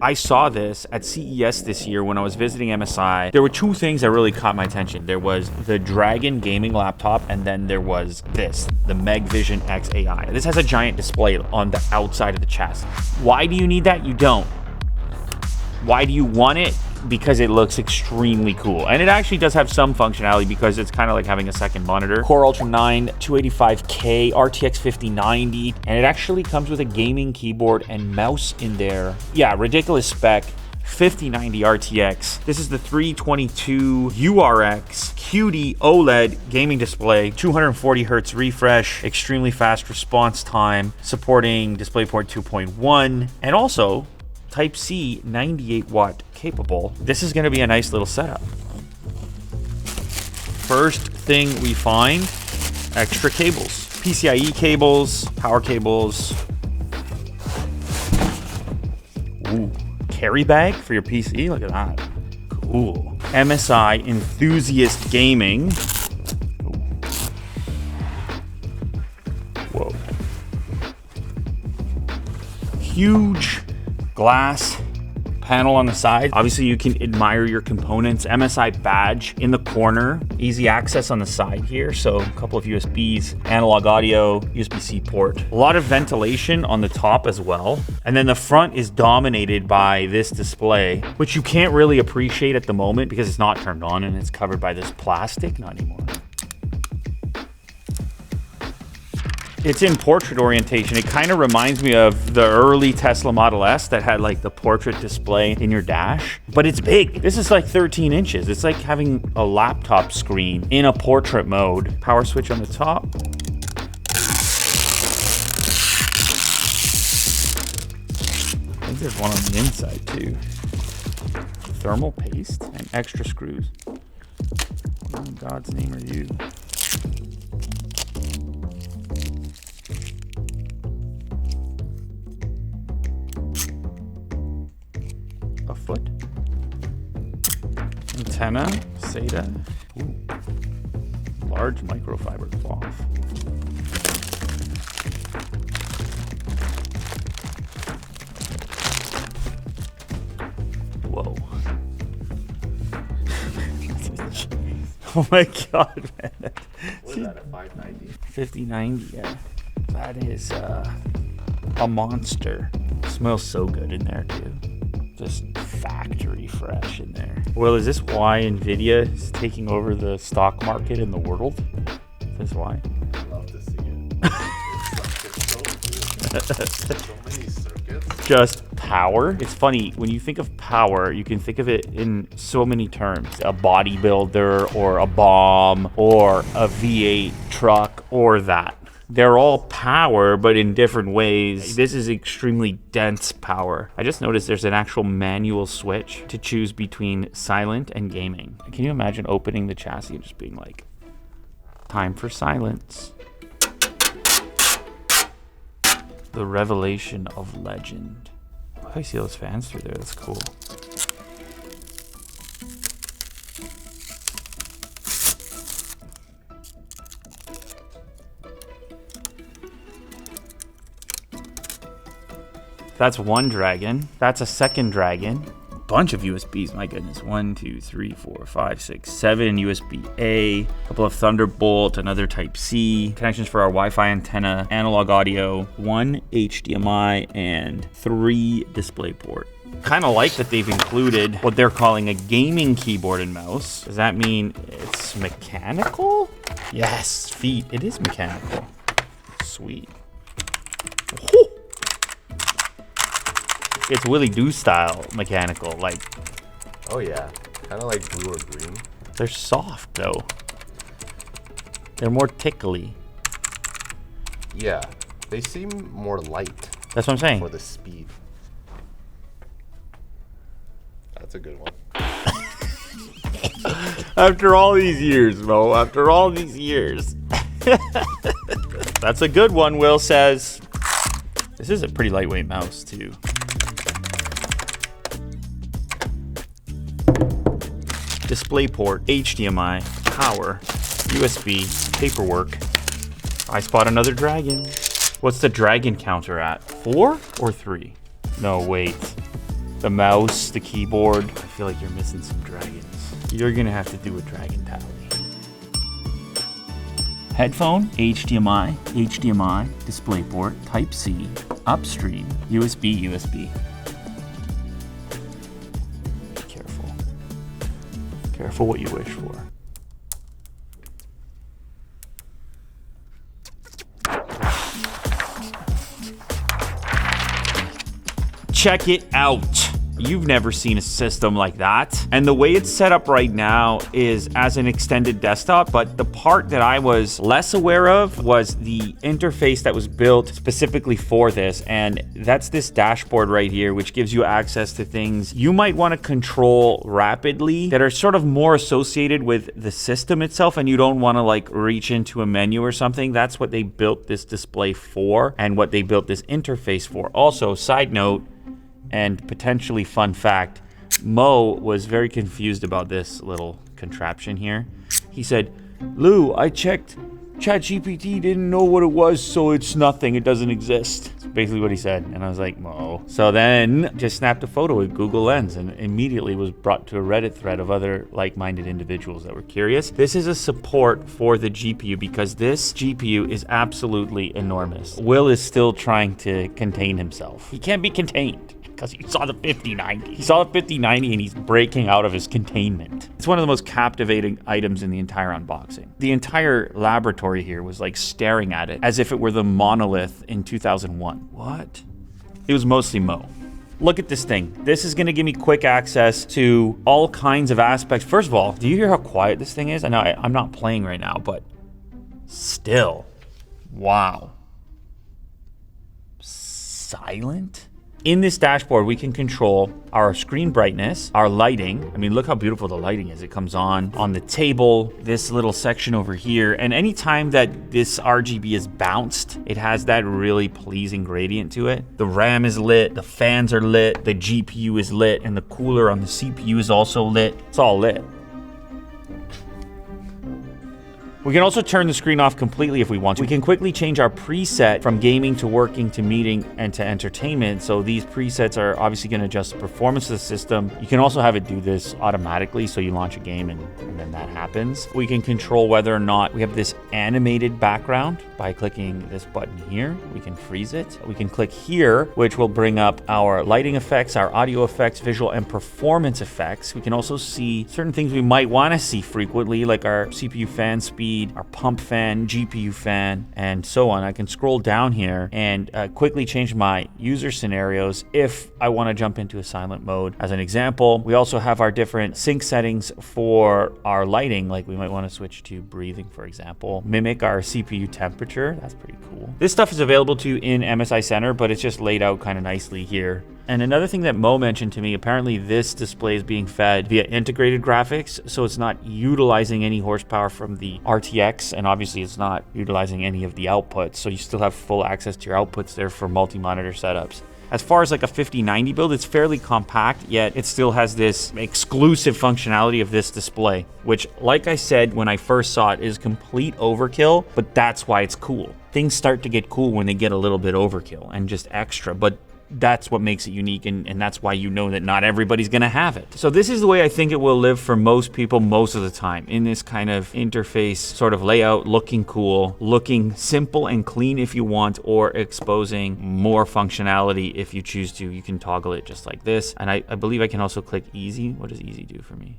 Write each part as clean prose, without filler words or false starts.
I saw this at CES this year when I was visiting MSI. There were two things that really caught my attention. There was the Dragon gaming laptop, and then there was this, the Megvision X AI. This has a giant display on the outside of the chassis. Why do you need that? You don't. Why do you want it? Because it looks extremely cool. And it actually does have some functionality because it's kind of like having a second monitor. Core Ultra 9, 285K, RTX 5090, and it actually comes with a gaming keyboard and mouse in there. Yeah, ridiculous spec. 5090 RTX. This is the 322 URX QD OLED gaming display, 240 Hertz refresh, extremely fast response time, supporting DisplayPort 2.1, and also Type-C 98 watt capable. This is going to be a nice little setup. First thing we find, extra cables. PCIe cables, power cables. Ooh, carry bag for your PC, look at that. Cool. MSI Enthusiast Gaming. Whoa. Huge glass panel on the side. Obviously you can admire your components. MSI badge in the corner, easy access on the side here. So a couple of USBs, analog audio, USB-C port. A lot of ventilation on the top as well. And then the front is dominated by this display, which you can't really appreciate at the moment because it's not turned on and it's covered by this plastic, not anymore. It's in portrait orientation. It kind of reminds me of the early Tesla Model S that had like the portrait display in your dash, but it's big. This is like 13 inches. It's like having a laptop screen in a portrait mode. Power switch on the top. I think there's one on the inside too. Thermal paste and extra screws. What in God's name are you? A foot. Antenna, SATA. Ooh. Large microfiber cloth. Whoa. Oh my God, man. What is that, a 590? 5090, yeah. That is a monster. Smells so good in there too. Just factory fresh in there. Well, is this why NVIDIA is taking over the stock market in the world? Is this why? I'd love to see it. It's so many circuits. Just power. It's funny, when you think of power, you can think of it in so many terms. A bodybuilder or a bomb or a V8 truck or that. They're all power, but in different ways. This is extremely dense power. I just noticed there's an actual manual switch to choose between silent and gaming. Can you imagine opening the chassis and just being like, time for silence? The revelation of legend. Oh, I see those fans through there, that's cool. That's one dragon. That's a second dragon. Bunch of USBs, my goodness. 1, 2, 3, 4, 5, 6, 7 USB-A, a couple of Thunderbolt, another Type-C, connections for our Wi-Fi antenna, analog audio, 1 HDMI, and 3 DisplayPort. Kind of like that they've included what they're calling a gaming keyboard and mouse. Does that mean it's mechanical? Yes, feet. It is mechanical. Sweet. Whew. It's Willy Doo style mechanical, like. Oh yeah, kind of like blue or green. They're soft though. They're more tickly. Yeah, they seem more light. That's what I'm saying. For the speed. That's a good one. After all these years, Mo, after all these years. That's a good one, Will says. This is a pretty lightweight mouse too. DisplayPort, HDMI, power, USB, paperwork. I spot another dragon. What's the dragon counter at? 4 or 3? No, wait. the mouse, the keyboard. I feel like you're missing some dragons. You're gonna have to do a dragon tally. Headphone, HDMI, DisplayPort, Type-C, upstream, USB. Careful. Careful what you wish for. Check it out. You've never seen a system like that. And the way it's set up right now is as an extended desktop, but the part that I was less aware of was the interface that was built specifically for this. And that's this dashboard right here, which gives you access to things you might want to control rapidly that are sort of more associated with the system itself, and you don't want to like reach into a menu or something. That's what they built this display for and what they built this interface for. Also, side note, and potentially fun fact, Mo was very confused about this little contraption here. He said, Lou, I checked. ChatGPT didn't know what it was, so it's nothing. It doesn't exist. That's basically what he said. And I was like, Mo. So then just snapped a photo with Google Lens and immediately was brought to a Reddit thread of other like-minded individuals that were curious. This is a support for the GPU because this GPU is absolutely enormous. Will is still trying to contain himself. He can't be contained, because he saw the 5090. He saw the 5090 and he's breaking out of his containment. It's one of the most captivating items in the entire unboxing. The entire laboratory here was like staring at it as if it were the monolith in 2001. What? It was mostly Mo. Look at this thing. This is gonna give me quick access to all kinds of aspects. First of all, do you hear how quiet this thing is? I know I'm not playing right now, but still, wow. Silent? In this dashboard, we can control our screen brightness, our lighting. I mean, look how beautiful the lighting is. It comes on the table, this little section over here. And anytime that this RGB is bounced, it has that really pleasing gradient to it. The RAM is lit, the fans are lit, the GPU is lit, and the cooler on the CPU is also lit. It's all lit. We can also turn the screen off completely if we want to. We can quickly change our preset from gaming to working to meeting and to entertainment. So these presets are obviously going to adjust the performance of the system. You can also have it do this automatically. So you launch a game and then that happens. We can control whether or not we have this animated background by clicking this button here. We can freeze it. We can click here, which will bring up our lighting effects, our audio effects, visual and performance effects. We can also see certain things we might want to see frequently, like our CPU fan speed, our pump fan, GPU fan, and so on. I can scroll down here and quickly change my user scenarios if I want to jump into a silent mode. As an example, we also have our different sync settings for our lighting, like we might want to switch to breathing, for example. Mimic our CPU temperature. That's pretty cool. This stuff is available to you in MSI Center, but it's just laid out kind of nicely here. And another thing that Mo mentioned to me, apparently this display is being fed via integrated graphics, so it's not utilizing any horsepower from the RTX, and obviously it's not utilizing any of the outputs, so you still have full access to your outputs there for multi-monitor setups. As far as like a 5090 build, it's fairly compact, yet it still has this exclusive functionality of this display, which, like I said when I first saw it, is complete overkill, but that's why it's cool. Things start to get cool when they get a little bit overkill and just extra, but that's what makes it unique, and that's why you know that not everybody's gonna have it. So this is the way I think it will live for most people most of the time, in this kind of interface sort of layout, looking cool, looking simple and clean if you want, or exposing more functionality if you choose to. You can toggle it just like this, and I believe I can also click easy. What does easy do for me?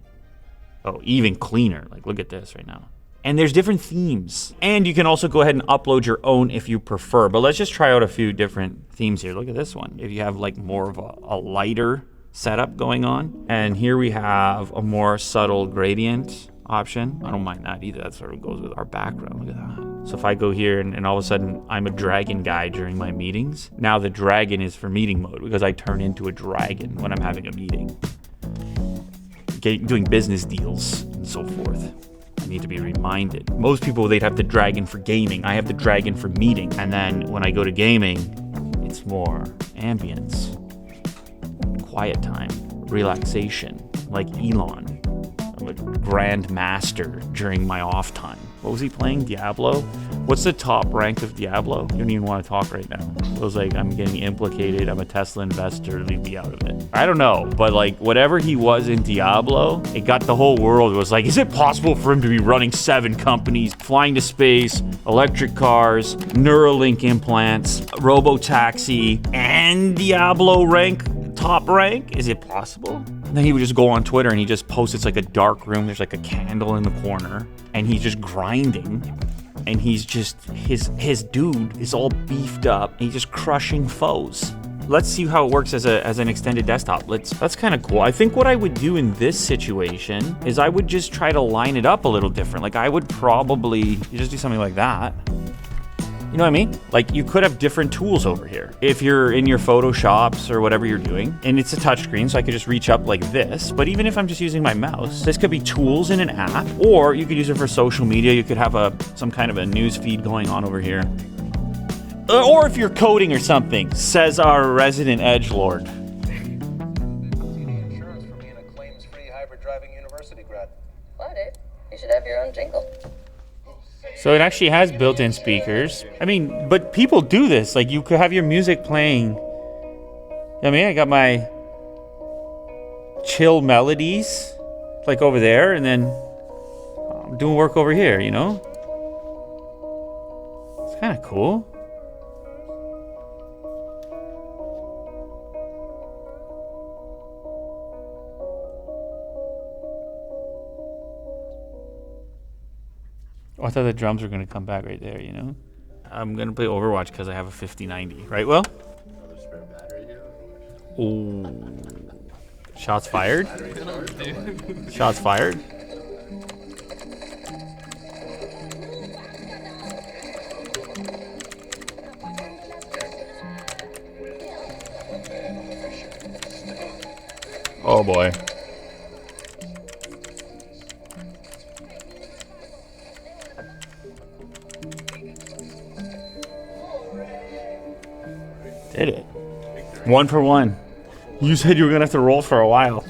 Oh, even cleaner. Like, look at this right now. And there's different themes. And you can also go ahead and upload your own if you prefer. But let's just try out a few different themes here. Look at this one. If you have like more of a lighter setup going on. And here we have a more subtle gradient option. I don't mind that either. That sort of goes with our background. Look at that. So if I go here and all of a sudden I'm a dragon guy during my meetings, now the dragon is for meeting mode because I turn into a dragon when I'm having a meeting. Doing business deals and so forth. Need to be reminded. Most people, they'd have the dragon for gaming. I have the dragon for meeting. And then when I go to gaming, it's more ambience, quiet time, relaxation, like Elon. I'm a grand master during my off time. What was he playing? Diablo? What's the top rank of Diablo? You don't even want to talk right now. It was like, I'm getting implicated. I'm a Tesla investor. Leave me out of it. I don't know, but like whatever he was in Diablo, it got the whole world. It was like, is it possible for him to be running 7 companies, flying to space, electric cars, Neuralink implants, robo-taxi, and Diablo rank, top rank? Is it possible? And then he would just go on Twitter and he just posts, it's like a dark room. There's like a candle in the corner and he's just grinding. And he's just, his dude is all beefed up. And he's just crushing foes. Let's see how it works as an extended desktop. That's kind of cool. I think what I would do in this situation is I would just try to line it up a little different. Like I would probably, you just do something like that. You know what I mean? Like you could have different tools over here. If you're in your Photoshops or whatever you're doing, and it's a touchscreen, so I could just reach up like this. But even if I'm just using my mouse, this could be tools in an app, or you could use it for social media. You could have some kind of a news feed going on over here. Or if you're coding or something, says our resident edgelord. Insurance for being a claims-free hybrid driving university grad. What, Dave? You should have your own jingle. So it actually has built-in speakers. I mean, but people do this. Like you could have your music playing. I mean, I got my chill melodies like over there, and then I'm doing work over here, you know? It's kind of cool. Oh, I thought the drums were going to come back right there, you know? I'm going to play Overwatch because I have a 5090. Right, Will? Another spare battery here. Ooh. Shots fired? Shots fired? Oh boy. Did it. 1 for 1. You said you were going to have to roll for a while.